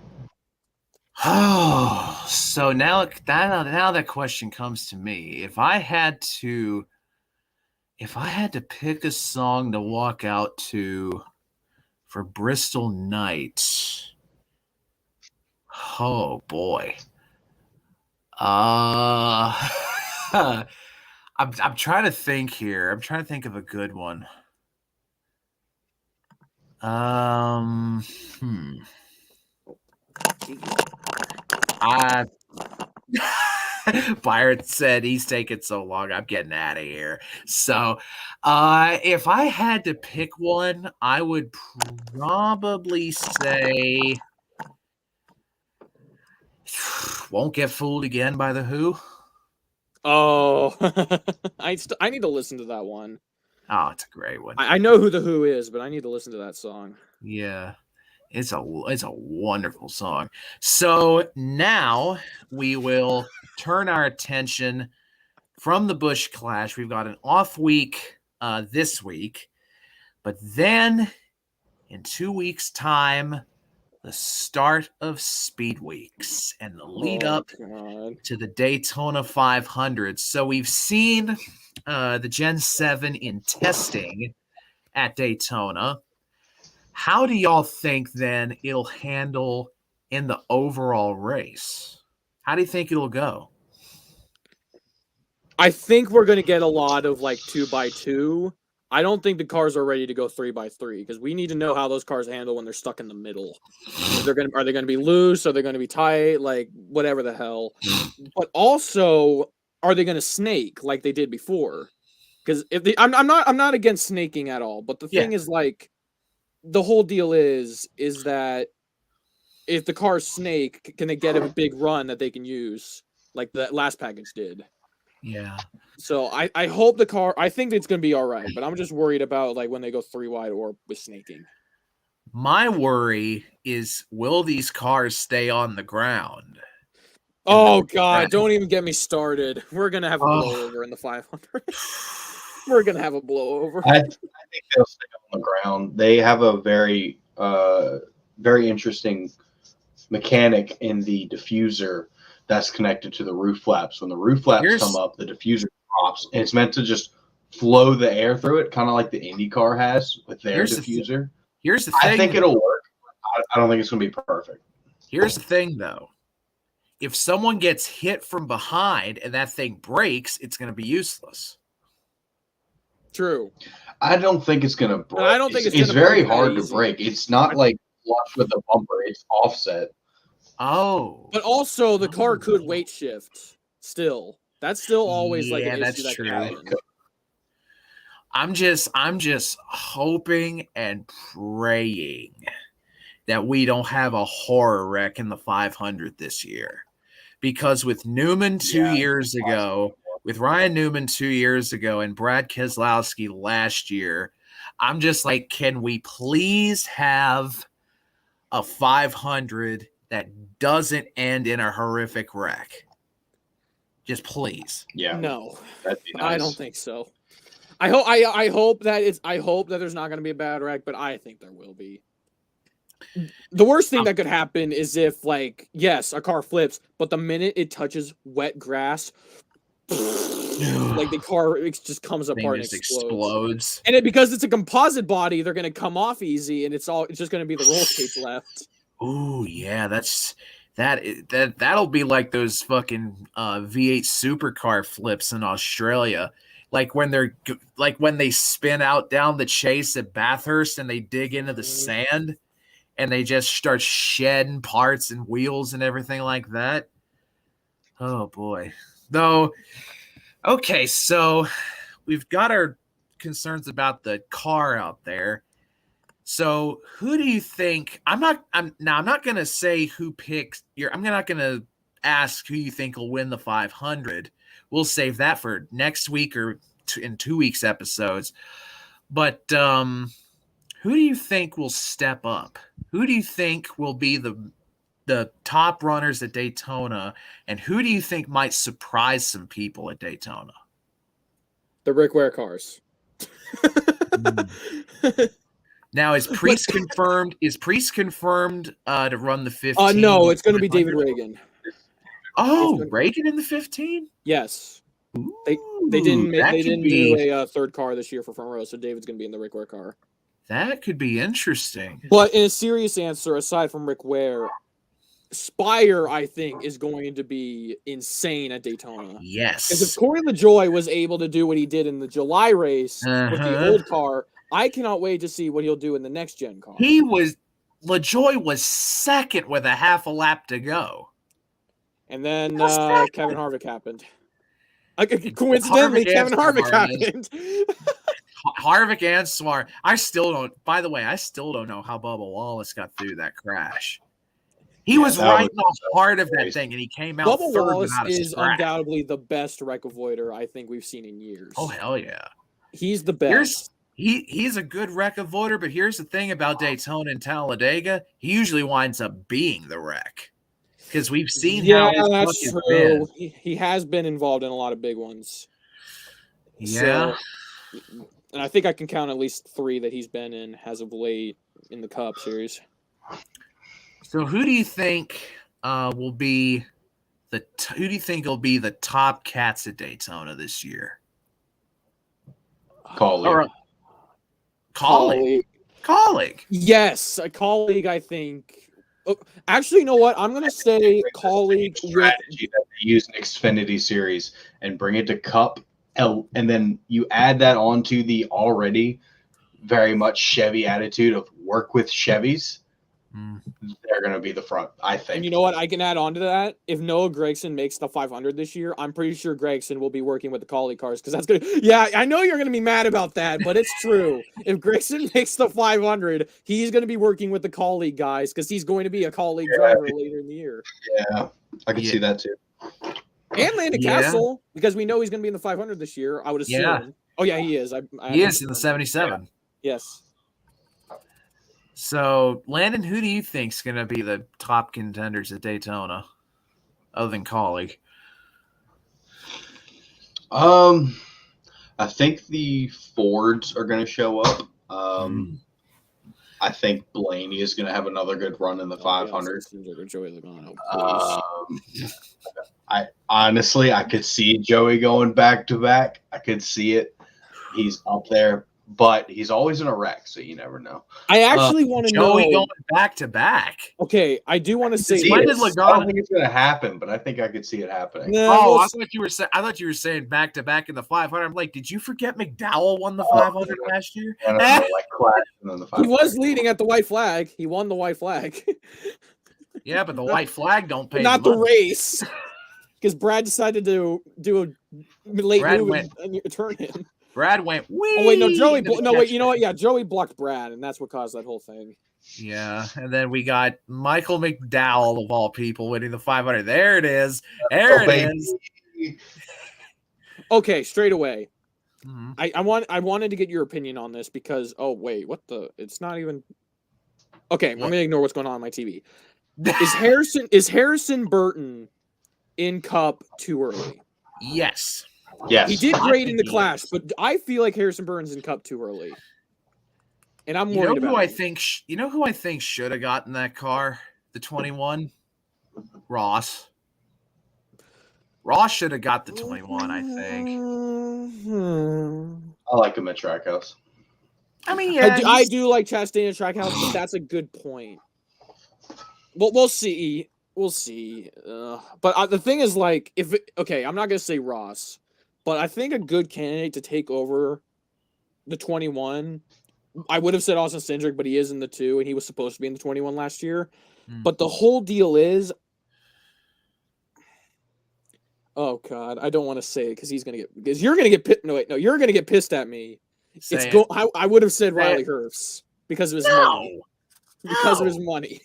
Oh, so now that question comes to me. If I had to pick a song to walk out to for Bristol night, oh boy. I'm trying to think here. I'm trying to think of a good one. Byron said he's taking so long. I'm getting out of here. So, if I had to pick one, I would probably say "Won't Get Fooled Again" by The Who. Oh, I need to listen to that one. Oh, it's a great one. I know who The Who is, but I need to listen to that song. Yeah. It's a wonderful song. So now we will turn our attention from the Busch Clash. We've got an off week this week, but then in 2 weeks' time, the start of Speedweeks and the lead up to the Daytona 500. So we've seen the Gen 7 in testing at Daytona. How do y'all think then it'll handle in the overall race? How do you think it'll go? I think we're going to get a lot of like 2x2. I don't think the cars are ready to go 3x3 because we need to know how those cars handle when they're stuck in the middle. Are they going to be loose? Are they going to be tight? Like whatever the hell. But also, are they going to snake like they did before? Because I'm not against snaking at all. But the thing is like. The whole deal is that if the cars snake, can they get a big run that they can use like that last package did? Yeah. So I hope I think it's going to be all right, but I'm just worried about like when they go 3 wide or with snaking. My worry is, will these cars stay on the ground? Oh God, don't even get me started. We're going to have a blowover in the 500. We're going to have a blowover. I think they'll stay on the ground. They have a very, very interesting mechanic in the diffuser that's connected to the roof flaps. When the roof flaps come up, the diffuser drops, and it's meant to just flow the air through it, kind of like the IndyCar has with their diffuser. Here's the thing. I think it'll work. I don't think it's going to be perfect. Here's the thing, though. If someone gets hit from behind and that thing breaks, it's going to be useless. True. I don't think it's going to break. I don't think it's very hard to break. It's not like flush with the bumper. It's offset. Oh. But also the car could weight shift still. That's still always like an issue that could happen. I'm just hoping and praying that we don't have a horror wreck in the 500 this year. Because with Newman 2 years ago, with Ryan Newman 2 years ago and Brad Keselowski last year, I'm just like, can we please have a 500 that doesn't end in a horrific wreck? Just please. Yeah. No, that'd be nice. I don't think so. I hope that there's not going to be a bad wreck, but I think there will be. The worst thing that could happen is if, like, yes, a car flips, but the minute it touches wet grass, like the car just comes apart and explodes. And because it's a composite body, they're going to come off easy, and it's just going to be the roll cage left. Ooh, yeah, that'll be like those fucking V8 supercar flips in Australia. Like when they spin out down the chase at Bathurst and they dig into the sand and they just start shedding parts and wheels and everything like that. Oh boy. Though, okay, so we've got our concerns about the car out there. So who do you think? I'm not going to say who picks. I'm not going to ask who you think will win the 500. We'll save that for next week or in 2 weeks episodes. But who do you think will step up? Who do you think will be the top runners at Daytona? And who do you think might surprise some people at Daytona? The Rick Ware cars. Now, is Priest confirmed? Is Priest confirmed to run the 15? No, it's going to be David Reagan. Oh, Reagan in the 15? Yes. Ooh, they didn't do a third car this year for front row, so David's going to be in the Rick Ware car. That could be interesting. But in a serious answer, aside from Rick Ware, Spire, I think, is going to be insane at Daytona. Yes. Because if Corey LaJoie was able to do what he did in the July race with the old car, I cannot wait to see what he'll do in the next gen car. LaJoie was second with a half a lap to go. And then Kevin Harvick happened. Coincidentally, Kevin Harvick happened. Harvick and Swar. I still don't know how Bubba Wallace got through that crash. He was right in the heart of that thing, and he came out Bubba third Wallace without a is scratch. Undoubtedly the best wreck avoider I think we've seen in years. Oh, hell yeah. He's the best. He's a good wreck avoider, but here's the thing about Daytona and Talladega. He usually winds up being the wreck. Because we've seen how his that's luck true. has been. He has been involved in a lot of big ones. Yeah. So, and I think I can count at least 3 that he's been in as of late in the Cup Series. So who do you think will be the top cats at Daytona this year? Colleague. Yes, a colleague, I think. Oh, actually, you know what? I'm going to say colleague. Strategy that they use in Xfinity Series and bring it to Cup, and then you add that onto the already very much Chevy attitude of work with Chevys. They're going to be the front, I think. And you know what? I can add on to that. If Noah Gragson makes the 500 this year, I'm pretty sure Gragson will be working with the colleague cars because that's good. Yeah, I know you're going to be mad about that, but it's true. If Gragson makes the 500, he's going to be working with the colleague guys because he's going to be a colleague driver later in the year. Yeah, I can see that too. And Landon Castle, because we know he's going to be in the 500 this year, I would assume. Yeah. Oh, yeah, he is. He is in the 77. Yes. So, Landon, who do you think is going to be the top contenders at Daytona, other than colleague? I think the Fords are going to show up. I think Blaney is going to have another good run in the 500. I honestly, I could see Joey going back to back. I could see it. He's up there. But he's always in a wreck, so you never know. I actually want to know. Joey going back to back. Okay, I do want to say. I don't think it's going to happen, but I think I could see it happening. No, I thought you were saying back to back in the 500. I'm like, did you forget McDowell won the 500 last year? He was leading at the white flag. He won the white flag. Yeah, but the white flag don't pay. Not the race, because Brad decided to do a late move and turn him. Brad went. Wee! Oh wait, no, Joey. No wait, you know what? Yeah, Joey blocked Brad, and that's what caused that whole thing. Yeah, and then we got Michael McDowell of all people winning the 500. There it is. There it is. Okay, straight away. Mm-hmm. I wanted to get your opinion on this because it's not even okay. What? I'm gonna ignore what's going on my TV. Is Harrison Burton in Cup too early? Yes. He did great in the Clash, but I feel like Harrison Burton's in Cup too early. And I'm worried about you know who I think should have gotten that car? The 21? Ross. Ross should have got the 21, I think. I like him at Trackhouse. I mean, yeah. I do like Chastain at Trackhouse, but that's a good point. Well, we'll see. We'll see. But the thing is, like, I'm not going to say Ross, but I think a good candidate to take over the 21, I would have said Austin Cindric, but he is in the 2, and he was supposed to be in the 21 last year. But the whole deal is, oh God, I don't want to say it because you're gonna get pissed. No, you're gonna get pissed at me. I would have said Riley Hurst because of his money. Because of his money.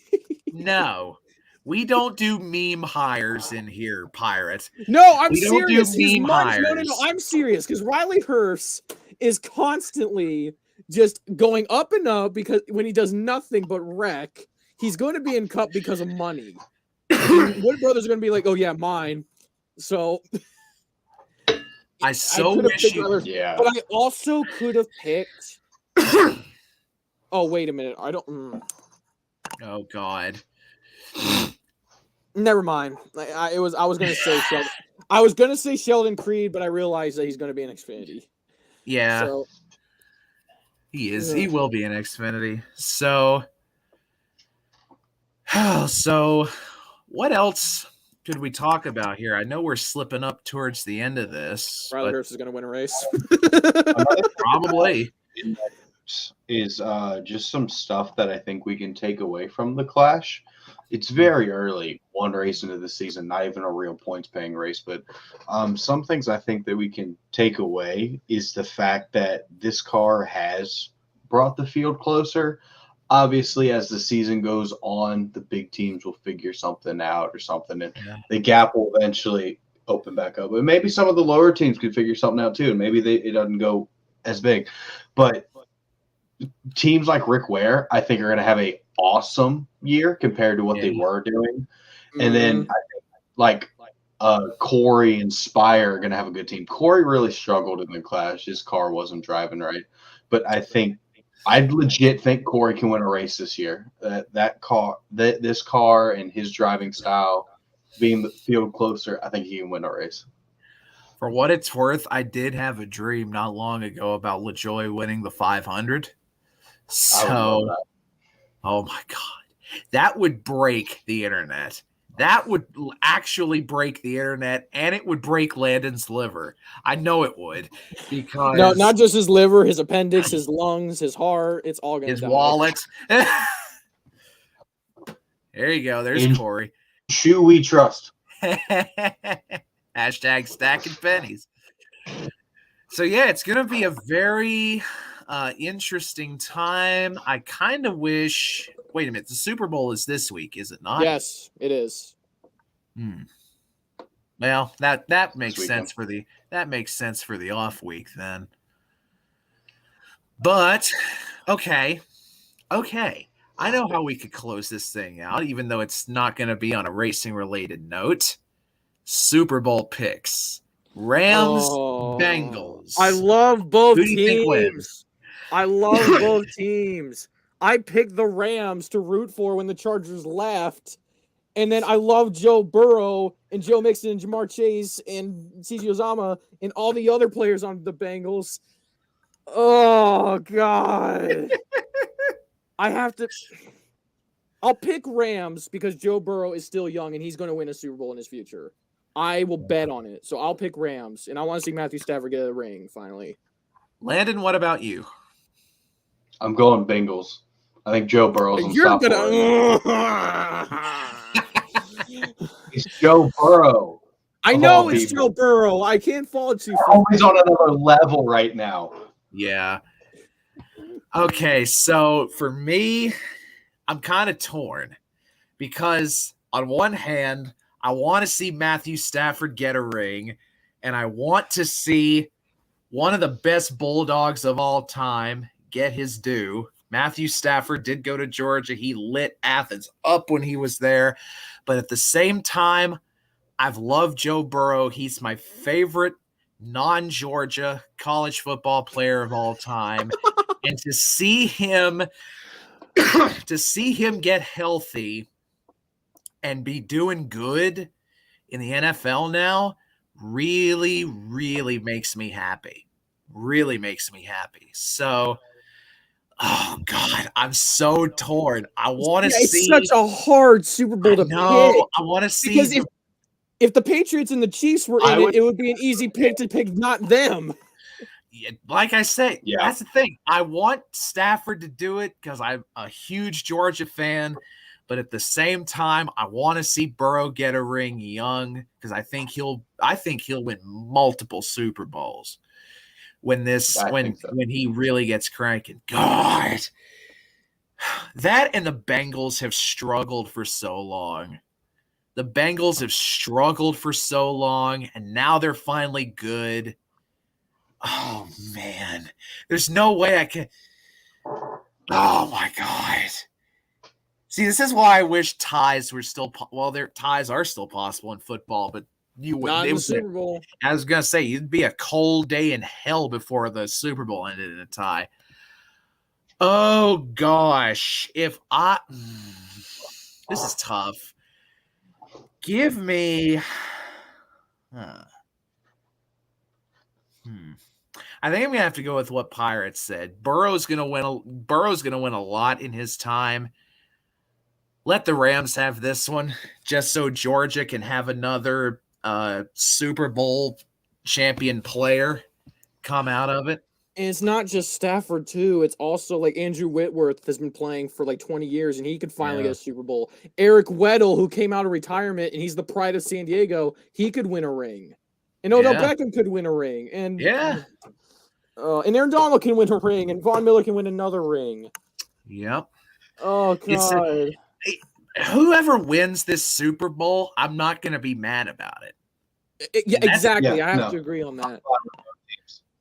No. We don't do meme hires in here, Pirates. No, I'm serious. His money. No, I'm serious because Riley Hurst is constantly just going up and up because when he does nothing but wreck, he's going to be in Cup because of money. Wood Brothers are going to be like, oh yeah, mine. So I wish you. Yeah. But I also could have picked. Oh wait a minute, I don't. Oh God. Never mind. I was going to say Sheldon. I was going to say Sheldon Creed, but I realized that he's going to be in Xfinity. Yeah. So, he is. Yeah. He will be in Xfinity. So what else could we talk about here? I know we're slipping up towards the end of this. Riley Hurst is going to win a race. Probably. Is just some stuff that I think we can take away from the Clash. It's very early, one race into the season, not even a real points-paying race. But some things I think that we can take away is the fact that this car has brought the field closer. Obviously, as the season goes on, the big teams will figure something out or something, and the gap will eventually open back up. But maybe some of the lower teams could figure something out too, and maybe it doesn't go as big. But teams like Rick Ware, I think, are going to have a awesome year compared to what they were doing. And then I think like Corey and Spire are going to have a good team. Corey really struggled in the Clash. His car wasn't driving right. But I legit think Corey can win a race this year. This car and his driving style being the field closer, I think he can win a race. For what it's worth, I did have a dream not long ago about LaJoie winning the 500. So, oh my God, that would break the internet. That would actually break the internet, and it would break Landon's liver. I know it would, because no, not just his liver, his appendix, his lungs, his heart. It's all going to die. His wallet. There you go. There's Corey. Shoe we trust. Hashtag stacking pennies. So yeah, it's going to be a very interesting time. I kind of wish. Wait a minute, the Super Bowl is this week, is it not? Yes, it is. Well, that makes sense for the off week then. But okay. I know how we could close this thing out, even though it's not going to be on a racing related note. Super Bowl picks. Rams, Bengals. I love both teams. I love both teams. I picked the Rams to root for when the Chargers left. And then I love Joe Burrow and Joe Mixon and Jamar Chase and CJ Uzomah and all the other players on the Bengals. Oh, God. I'll pick Rams because Joe Burrow is still young and he's going to win a Super Bowl in his future. I will bet on it. So I'll pick Rams, and I want to see Matthew Stafford get a ring finally. Landon, what about you? I'm going Bengals. I think Joe Burrow's unstoppable. It's Joe Burrow. I know it's Joe Burrow. I can't fault you. He's on another level right now. Yeah. Okay, so for me, I'm kind of torn because on one hand, I want to see Matthew Stafford get a ring, and I want to see one of the best Bulldogs of all time get his due. Matthew Stafford did go to Georgia. He lit Athens up when he was there. But at the same time, I've loved Joe Burrow. He's my favorite non-Georgia college football player of all time. And to see him get healthy and be doing good in the NFL now really, really makes me happy. Really makes me happy. So, oh God, I'm so torn. I want to see. It's such a hard Super Bowl to pick. I want to see. Because if the Patriots and the Chiefs were in it would be an easy pick to pick, not them. Like I said, that's the thing. I want Stafford to do it because I'm a huge Georgia fan. But at the same time, I want to see Burrow get a ring young because I think he'll win multiple Super Bowls when he really gets cranking. God, that and the Bengals have struggled for so long. The Bengals have struggled for so long, and now they're finally good. Oh man, there's no way I can. Oh my God. See, this is why I wish ties were still their ties are still possible in football, but not in the Super Bowl. I was gonna say it'd be a cold day in hell before the Super Bowl ended in a tie. Oh gosh, this is tough. Give me. I think I'm gonna have to go with what Pirates said. Burrow's gonna win a lot in his time. Let the Rams have this one, just so Georgia can have another Super Bowl champion player come out of it. And it's not just Stafford, too. It's also like Andrew Whitworth has been playing for like 20 years, and he could finally get a Super Bowl. Eric Weddle, who came out of retirement, and he's the pride of San Diego, he could win a ring. And Odell Beckham could win a ring. And and Aaron Donald can win a ring, and Von Miller can win another ring. Yep. Oh, God. Whoever wins this Super Bowl, I'm not going to be mad about it. Exactly. I have to agree on that.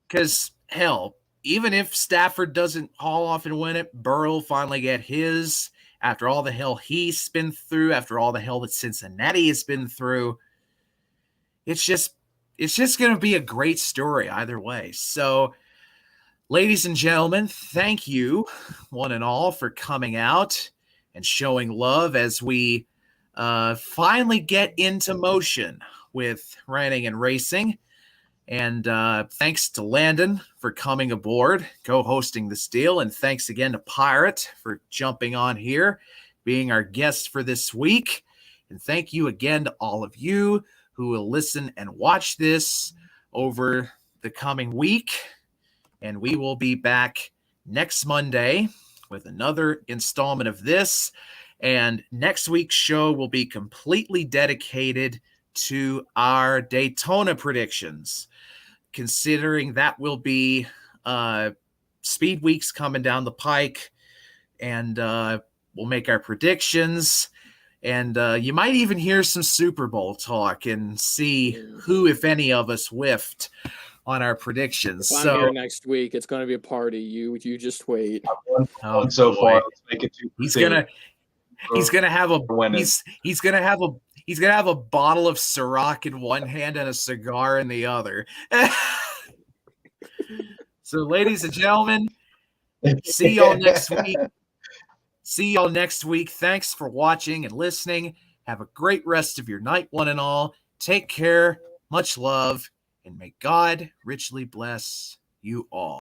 Because, hell, even if Stafford doesn't haul off and win it, Burrow will finally get his after all the hell he's been through, after all the hell that Cincinnati has been through. It's just going to be a great story either way. So, ladies and gentlemen, thank you, one and all, for coming out and showing love as we finally get into motion with Ranting and Racing. And thanks to Landon for coming aboard, co-hosting this deal. And thanks again to Pirate for jumping on here, being our guest for this week. And thank you again to all of you who will listen and watch this over the coming week. And we will be back next Monday with another installment of this. And next week's show will be completely dedicated to our Daytona predictions, considering that will be Speedweeks coming down the pike, and we'll make our predictions. And you might even hear some Super Bowl talk and see who, if any of us, whiffed on our predictions. If I'm here next week, it's going to be a party. You just wait. So far, let's make it he's gonna have a bottle of Ciroc in one hand and a cigar in the other. So, ladies and gentlemen, see y'all next week. See y'all next week. Thanks for watching and listening. Have a great rest of your night, one and all. Take care. Much love. And may God richly bless you all.